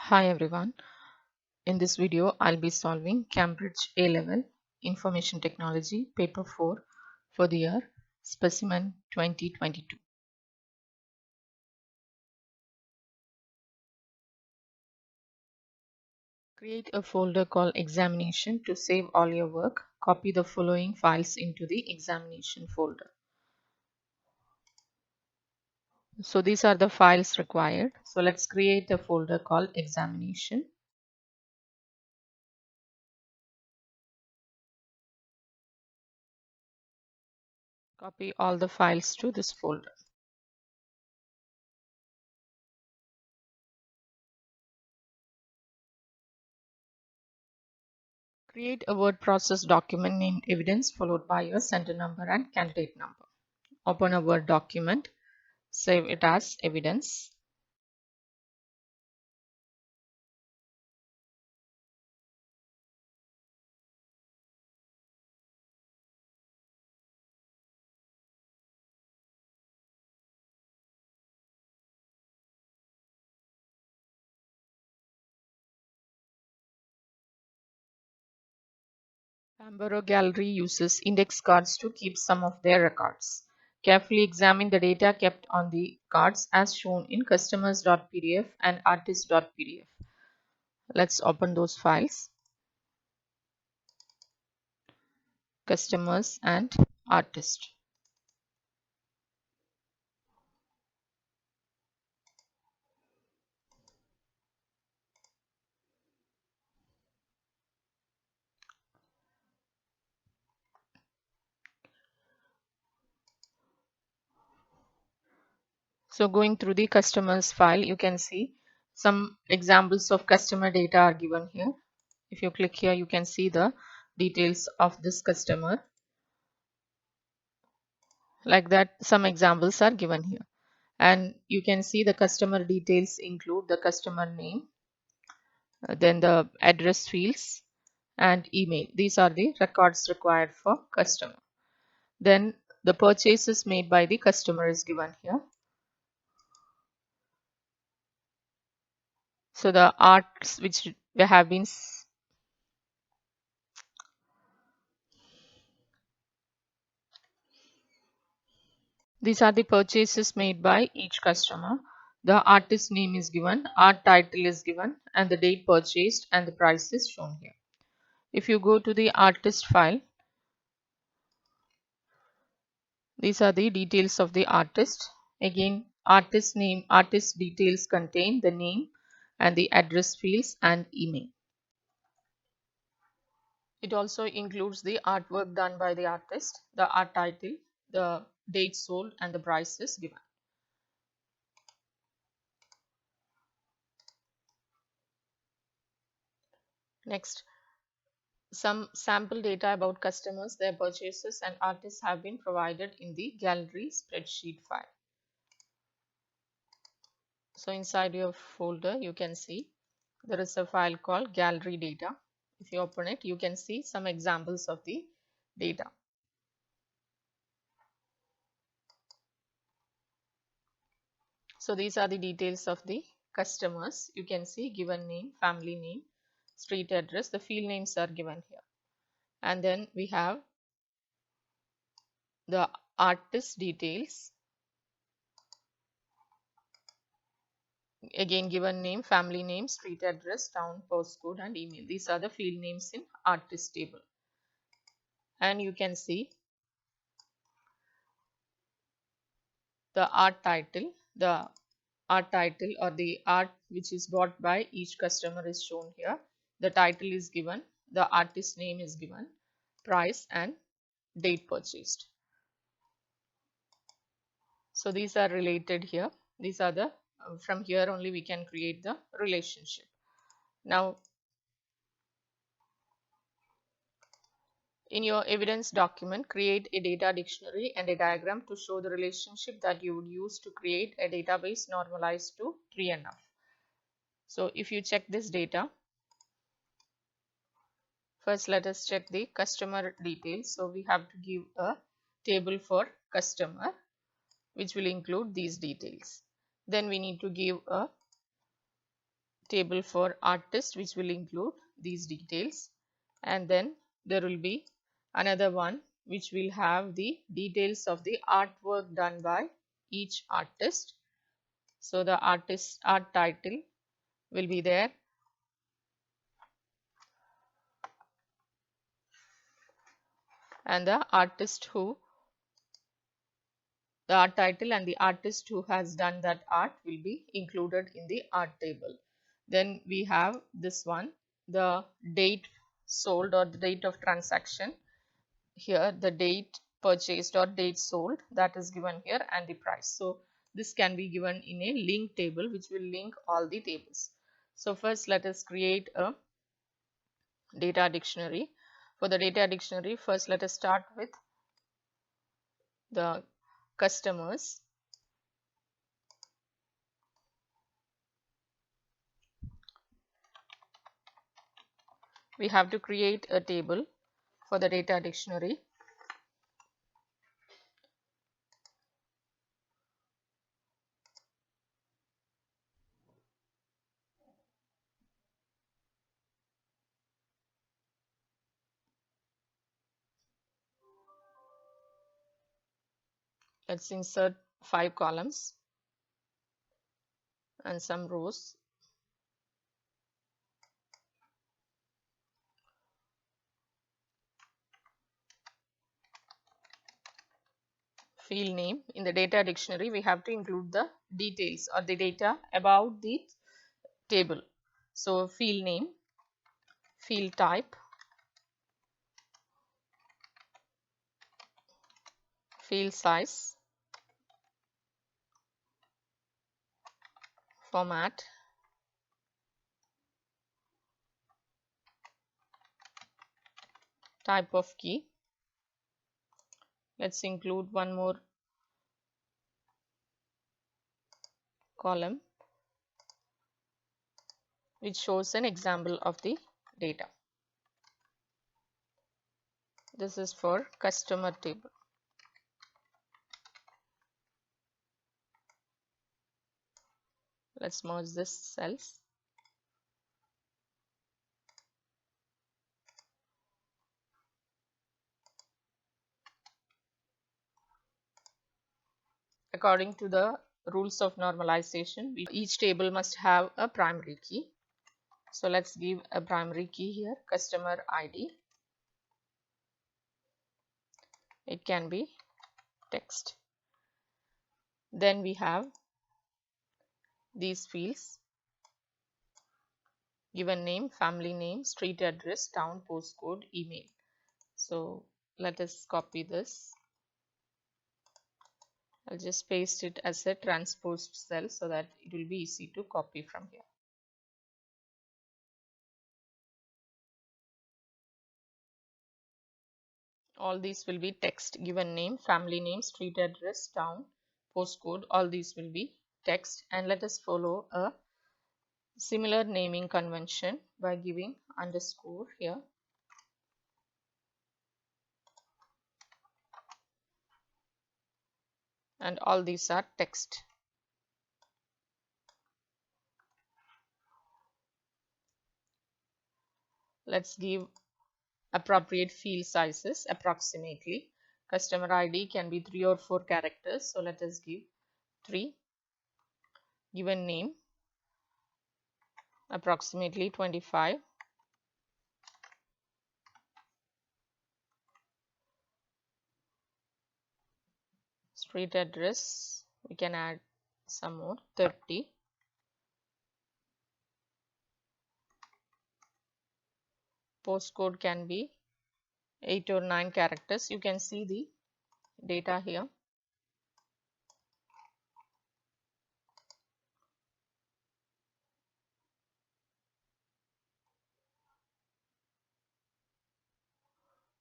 Hi everyone. In this video, I'll be solving Cambridge A-Level Information Technology Paper 4 for the year Specimen 2022. Create a folder called Examination to save all your work. Copy the following files into the Examination folder. So these are the files required. So let's create a folder called Examination. Copy all the files to this folder. Create a word process document named evidence followed by your center number and candidate number. Open a Word document, save it as evidence. Bamboro Gallery uses index cards to keep some of their records. Carefully examine the data kept on the cards as shown in customers.pdf and artist.pdf. Let's open those files. Customers and artist. So going through the customers file, you can see some examples of customer data are given here. If you click here, you can see the details of this customer. Like that, some examples are given here. And you can see the customer details include the customer name, then the address fields and email. These are the records required for customer. Then the purchases made by the customer is given here. So the arts which have been these are the purchases made by each customer. The artist name is given, art title is given, and the date purchased and the price is shown here. If you go to the artist file, these are the details of the artist. Again, artist name, artist details contain the name and the address fields and email. It also includes the artwork done by the artist, the art title, the date sold and the price is given. Next, some sample data about customers, their purchases and artists have been provided in the gallery spreadsheet file. So inside your folder, you can see there is a file called gallery data. If you open it, you can see some examples of the data. So these are the details of the customers. You can see given name, family name, street address, the field names are given here. And then we have the artist details. Again, given name, family name, street address, town, postcode and email. These are the field names in artist table. And you can see the art title. The art title or the art which is bought by each customer is shown here. The title is given, the artist name is given, price and date purchased. So these are related here. These are the from here only we can create the relationship. Now in your evidence document, create a data dictionary and a diagram to show the relationship that you would use to create a database normalized to 3NF. So if you check this data, first let us check the customer details. So we have to give a table for customer which will include these details. Then we need to give a table for artist which will include these details, and then there will be another one which will have the details of the artwork done by each artist. So the artist art title will be there, and the art title and the artist who has done that art will be included in the art table. Then we have this one, the date sold or the date of transaction. Here the date purchased or date sold, that is given here, and the price. So this can be given in a link table which will link all the tables. So first let us create a data dictionary. For the data dictionary, first let us start with the customers. We have to create a table for the data dictionary. Let's insert 5 columns and some rows. Field name. In the data dictionary, we have to include the details or the data about the table. So field name, field type, field size, format, type of key. Let's include one more column which shows an example of the data. This is for customer table. Let's merge this cells. According to the rules of normalization, each table must have a primary key. So let's give a primary key here, customer ID. It can be text. Then we have these fields: given name, family name, street address, town, postcode, email. So let us copy this. I'll just paste it as a transposed cell so that it will be easy to copy from here. All these will be text: given name, family name, street address, town, postcode, all these will be text. And let us follow a similar naming convention by giving underscore here. And all these are text. Let's give appropriate field sizes approximately. Customer ID can be 3 or 4 characters, so let us give 3. Given name approximately 25. Street address we can add some more, 30. Postcode can be 8 or 9 characters. You can see the data here.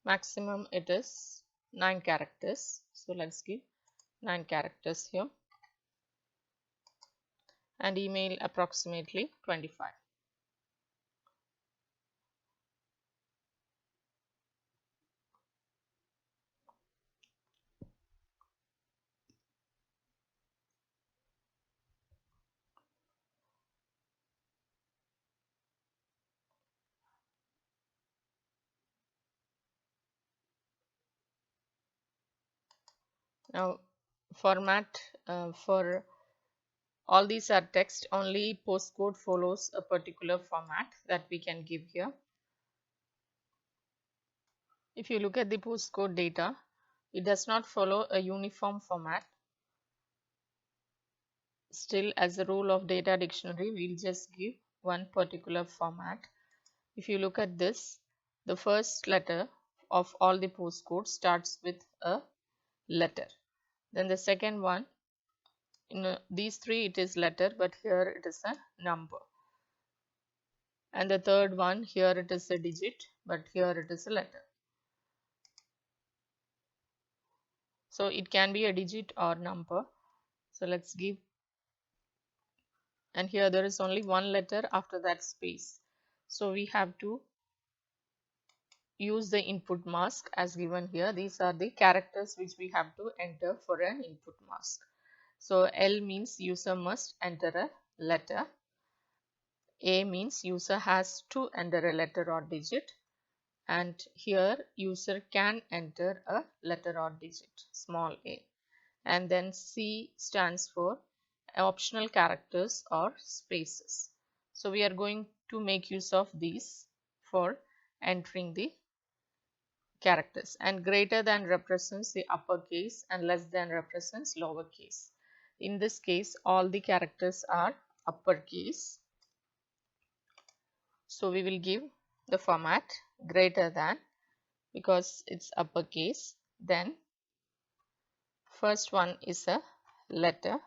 Maximum it is 9 characters. So let's give 9 characters here. And email approximately 25. Now, format for all these are text. Only postcode follows a particular format that we can give here. If you look at the postcode data, it does not follow a uniform format. Still, as a rule of data dictionary, we'll just give one particular format. If you look at this, the first letter of all the postcodes starts with a letter. Then the second one, in these three it is letter, but here it is a number. And the third one, here it is a digit, but here it is a letter. So it can be a digit or number. So let's give, and here there is only one letter, after that space. So we have to use the input mask as given here. These are the characters which we have to enter for an input mask. So L means user must enter a letter. A means user has to enter a letter or digit. And here user can enter a letter or digit, small a. And then C stands for optional characters or spaces. So we are going to make use of these for entering the characters. And greater than represents the uppercase and less than represents lowercase. In this case, all the characters are uppercase. So we will give the format greater than, because it's uppercase. Then first one is a letter,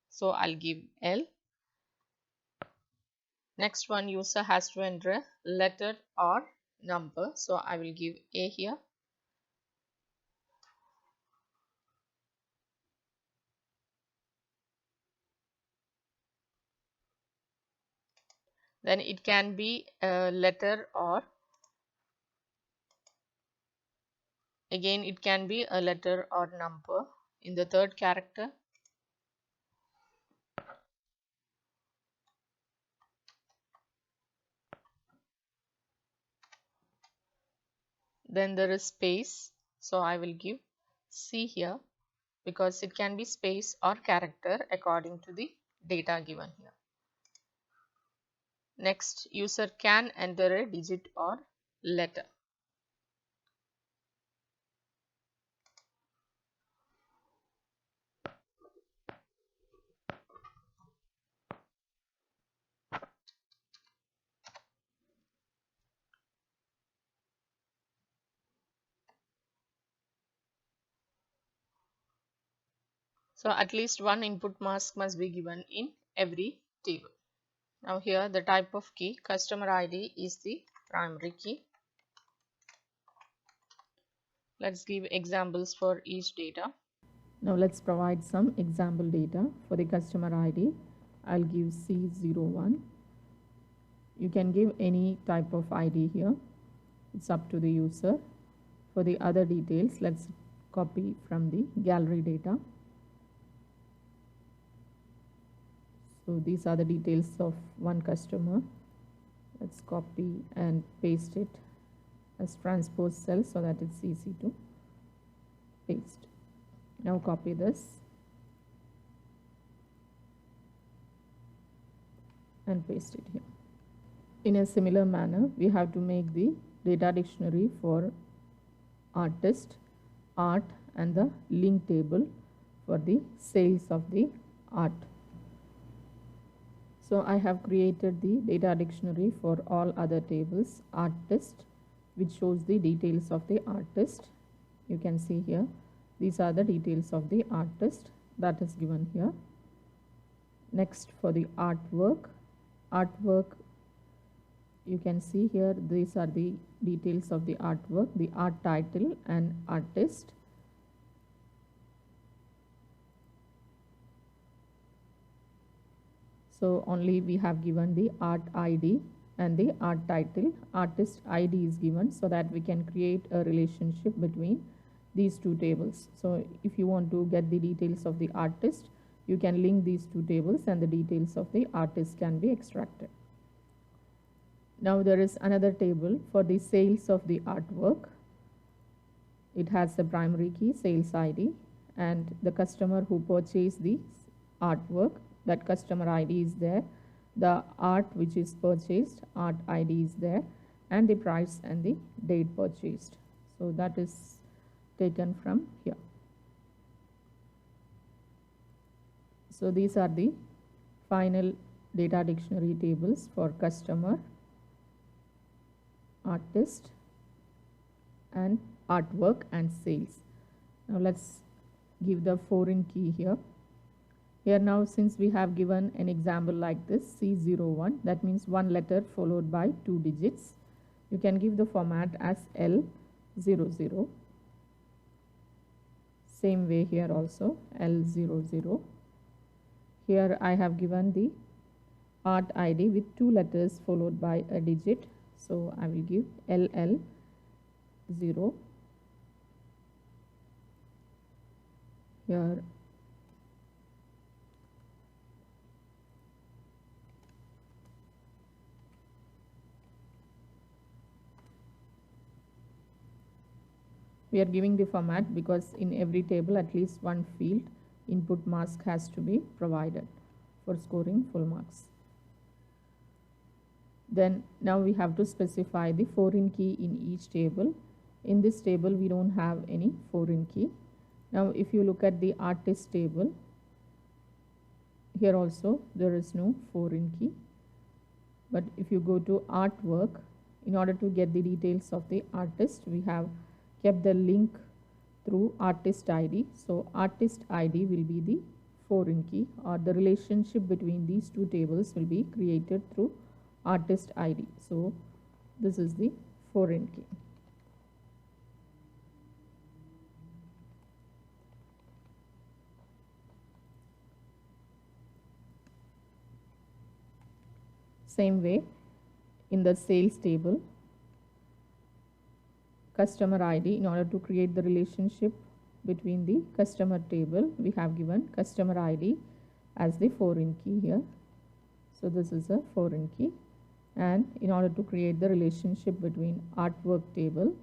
so I'll give L. Next one, user has to enter a letter or number, so I will give A here. Then it can be a letter, or again it can be a letter or number in the third character. Then there is space, so I will give C here, because it can be space or character according to the data given here. Next, user can enter a digit or letter. So at least one input mask must be given in every table. Now here the type of key, customer ID is the primary key. Let's give examples for each data. Now let's provide some example data. For the customer ID, I'll give C01. You can give any type of ID here. It's up to the user. For the other details, let's copy from the gallery data. So these are the details of one customer. Let's copy and paste it as transpose cell so that it's easy to paste. Now copy this and paste it here. In a similar manner, we have to make the data dictionary for artist, art, and the link table for the sales of the art. So I have created the data dictionary for all other tables. Artist, which shows the details of the artist. You can see here, these are the details of the artist that is given here. Next, for the artwork, you can see here, these are the details of the artwork, the art title and artist. So only we have given the art ID and the art title. Artist ID is given so that we can create a relationship between these two tables. So if you want to get the details of the artist, you can link these two tables and the details of the artist can be extracted. Now there is another table for the sales of the artwork. It has the primary key, sales ID, and the customer who purchased the artwork, that customer ID is there. The art which is purchased, art ID is there, and the price and the date purchased. So that is taken from here. So these are the final data dictionary tables for customer, artist, and artwork and sales. Now let's give the foreign key here. Here now, since we have given an example like this, C01, that means one letter followed by 2 digits. You can give the format as L00. Same way here also, L00. Here I have given the art ID with 2 letters followed by a digit. So I will give LL0. Here we are giving the format because in every table at least one field input mask has to be provided for scoring full marks. Then now we have to specify the foreign key in each table. In this table we don't have any foreign key. Now if you look at the artist table, here also there is no foreign key. But if you go to artwork, in order to get the details of the artist, we have kept the link through artist ID. So artist ID will be the foreign key, or the relationship between these two tables will be created through artist ID. So this is the foreign key. Same way in the sales table, customer ID, in order to create the relationship between the customer table, we have given customer ID as the foreign key here. So this is a foreign key. And in order to create the relationship between artwork table,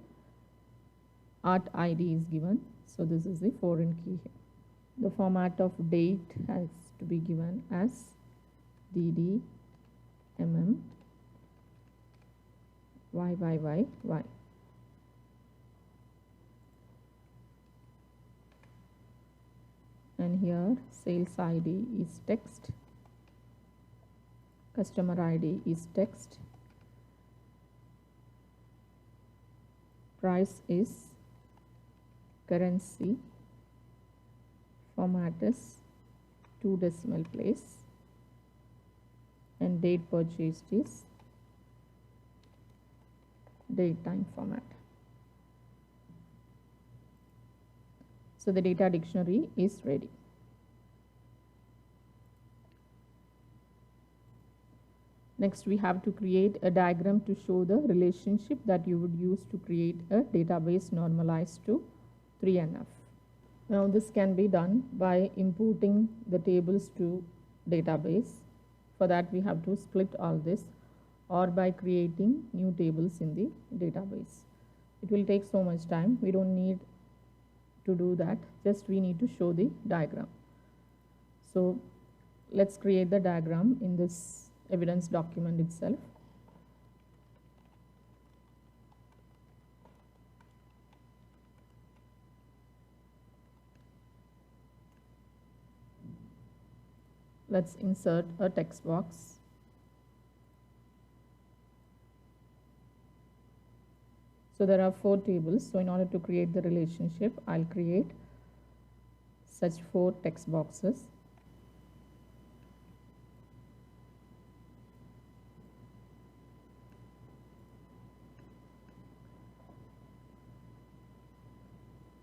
art ID is given. So this is the foreign key here. The format of date has to be given as DD YYYY. And here sales ID is text, customer ID is text, price is currency, format is 2 decimal place, and date purchased is date time format. So the data dictionary is ready. Next, we have to create a diagram to show the relationship that you would use to create a database normalized to 3NF. Now this can be done by importing the tables to database. For that we have to split all this, or by creating new tables in the database. It will take so much time. We don't need to do that, just we need to show the diagram. So let's create the diagram in this evidence document itself. Let's insert a text box. So there are 4 tables. So in order to create the relationship, I'll create such 4 text boxes.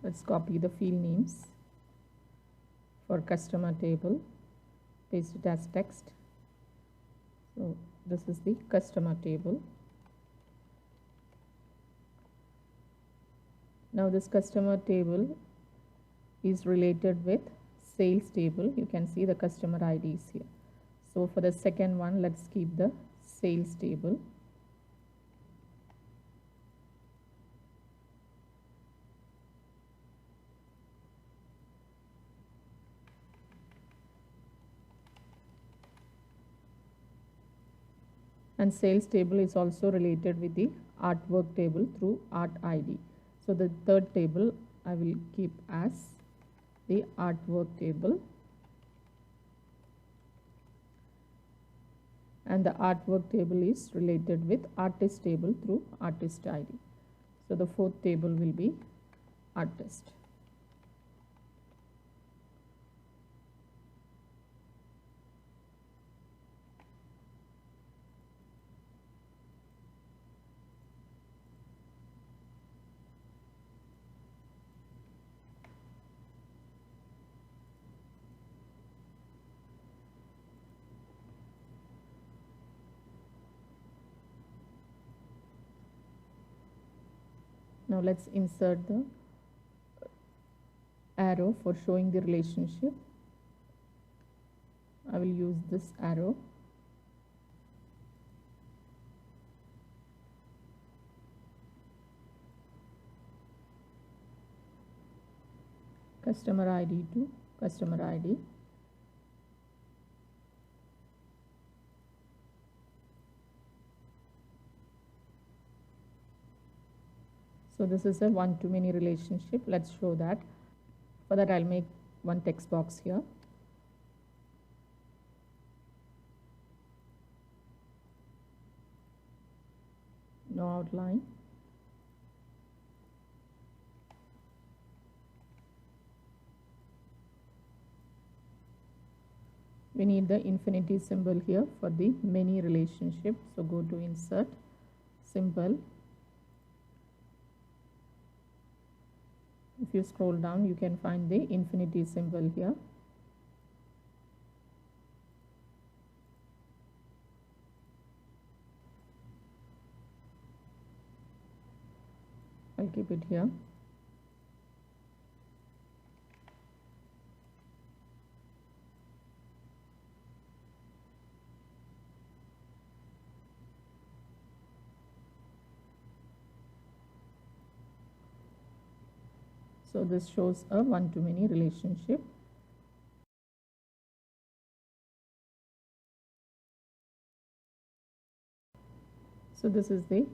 Let's copy the field names for customer table, paste it as text. So this is the customer table. Now this customer table is related with sales table. You can see the customer IDs here. So for the second one, let's keep the sales table. And sales table is also related with the artwork table through art ID. So the third table I will keep as the artwork table, and the artwork table is related with artist table through artist ID. So the fourth table will be artist. Now let's insert the arrow for showing the relationship. I will use this arrow. Customer ID to customer ID. So this is a one-to-many relationship. Let's show that. For that, I'll make one text box here. No outline. We need the infinity symbol here for the many relationship. So go to insert, symbol. If you scroll down, you can find the infinity symbol here. I'll keep it here. So this shows a one-to-many relationship. So this is the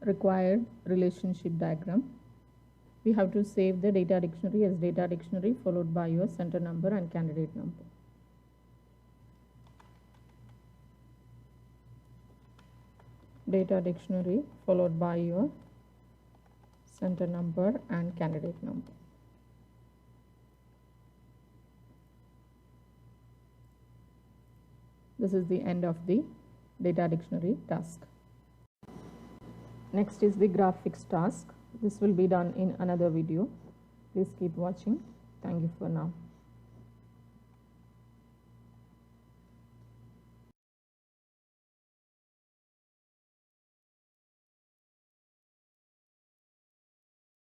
required relationship diagram. We have to save the data dictionary as data dictionary followed by your center number and candidate number. Data dictionary followed by your center number and candidate number. This is the end of the data dictionary task. Next is the graphics task. This will be done in another video. Please keep watching. Thank you for now.